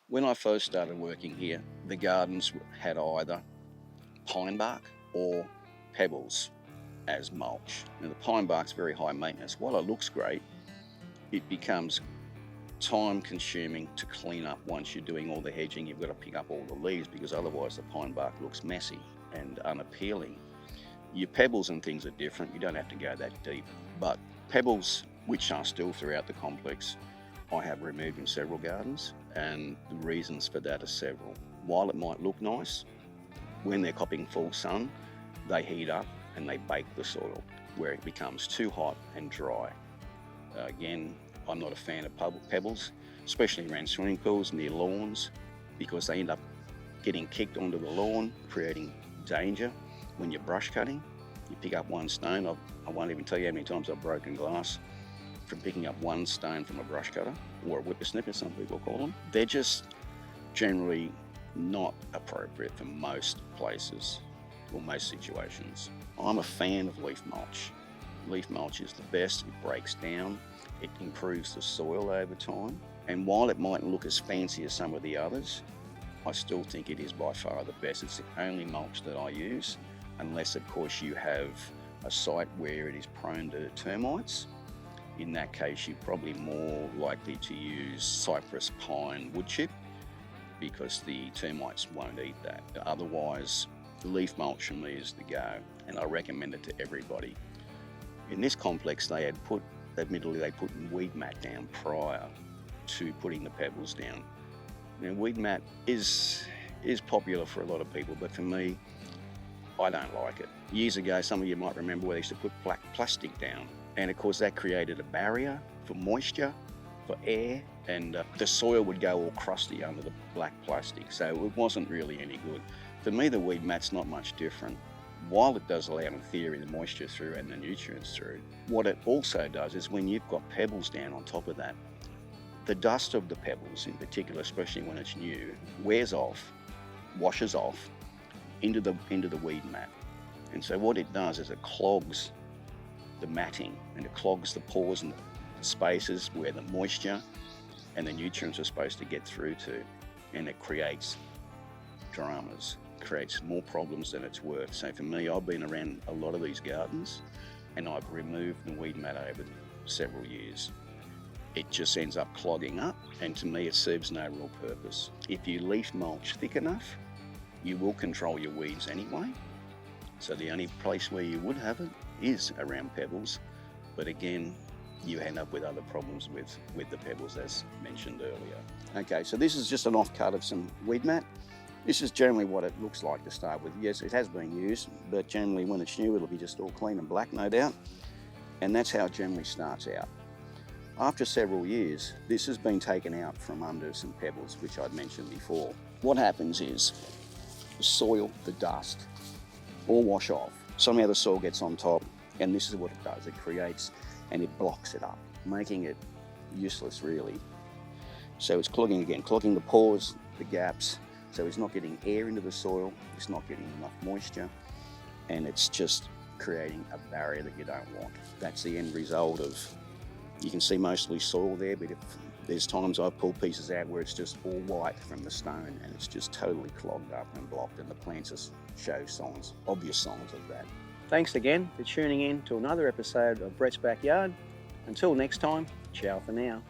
When I first started working here, the gardens had either pine bark or pebbles as mulch. Now the pine bark's very high maintenance. While it looks great, it becomes time consuming to clean up. Once you're doing all the hedging, you've got to pick up all the leaves because otherwise the pine bark looks messy and unappealing. Your pebbles and things are different. You don't have to go that deep, but pebbles, which are still throughout the complex, I have removed in several gardens, and the reasons for that are several. While it might look nice, when they're copping full sun, they heat up and they bake the soil where it becomes too hot and dry. Again, I'm not a fan of pebbles, especially around swimming pools, near lawns, because they end up getting kicked onto the lawn, creating danger. When you're brush cutting, you pick up one stone. I won't even tell you how many times I've broken glass from picking up one stone from a brush cutter, or a whippersnipper, some people call them. They're just generally not appropriate for most places or most situations. I'm a fan of leaf mulch. Leaf mulch is the best. It breaks down, it improves the soil over time, and while it mightn't look as fancy as some of the others, I still think it is by far the best. It's the only mulch that I use, unless of course you have a site where it is prone to termites. In that case, you're probably more likely to use cypress, pine, wood chip, because the termites won't eat that. Otherwise, leaf mulch for me is the go, and I recommend it to everybody. In this complex, they put weed mat down prior to putting the pebbles down. Now, weed mat is popular for a lot of people, but for me, I don't like it. Years ago, some of you might remember where they used to put black plastic down. And of course that created a barrier for moisture, for air, and the soil would go all crusty under the black plastic. So it wasn't really any good. For me, the weed mat's not much different. While it does allow, in theory, the moisture through and the nutrients through, what it also does is when you've got pebbles down on top of that, the dust of the pebbles in particular, especially when it's new, wears off, washes off into the weed mat. And so what it does is it clogs the matting, and it clogs the pores and the spaces where the moisture and the nutrients are supposed to get through to, and it creates dramas, creates more problems than it's worth. So for me, I've been around a lot of these gardens and I've removed the weed mat over several years. It just ends up clogging up, and to me it serves no real purpose. If you leaf mulch thick enough, you will control your weeds anyway. So the only place where you would have it is around pebbles, but again, you end up with other problems with the pebbles, as mentioned earlier. Okay, so this is just an off-cut of some weed mat. This is generally what it looks like to start with. Yes, it has been used, but generally when it's new, it'll be just all clean and black, no doubt. And that's how it generally starts out. After several years, this has been taken out from under some pebbles, which I'd mentioned before. What happens is the soil, the dust, all wash off. Somehow the soil gets on top, and this is what it does. It creates and it blocks it up, making it useless really. So it's clogging the pores, the gaps, so it's not getting air into the soil, it's not getting enough moisture, and it's just creating a barrier that you don't want. That's the end result of, you can see mostly soil there, but if there's times I've pulled pieces out where it's just all white from the stone and it's just totally clogged up and blocked, and the plants just show obvious signs of that. Thanks again for tuning in to another episode of Brett's Backyard. Until next time, ciao for now.